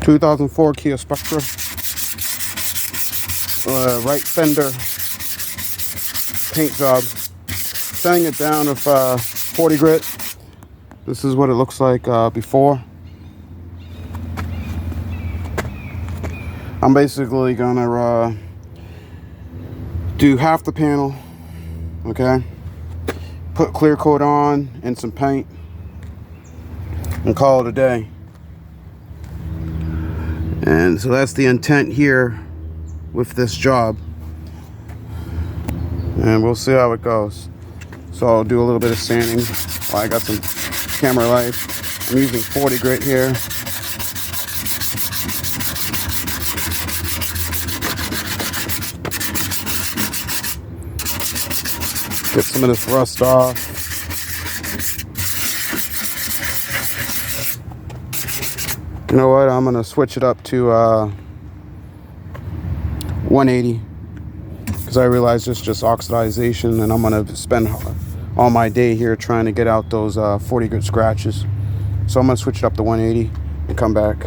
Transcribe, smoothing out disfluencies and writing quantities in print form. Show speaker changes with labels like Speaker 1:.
Speaker 1: 2004 Kia Spectra. Right fender paint job. Sanding it down with 40 grit. This is what it looks like before. I'm basically gonna do half the panel, okay? Put clear coat on and some paint and call it a day. And so that's the intent here with this job. And we'll see how it goes. So I'll do a little bit of sanding. Well, I got some camera light. I'm using 40 grit here. Get some of this rust off. You know what? I'm gonna switch it up to 180 because I realize it's just oxidization, and I'm gonna spend all my day here trying to get out those 40 grit scratches. So I'm gonna switch it up to 180 and come back.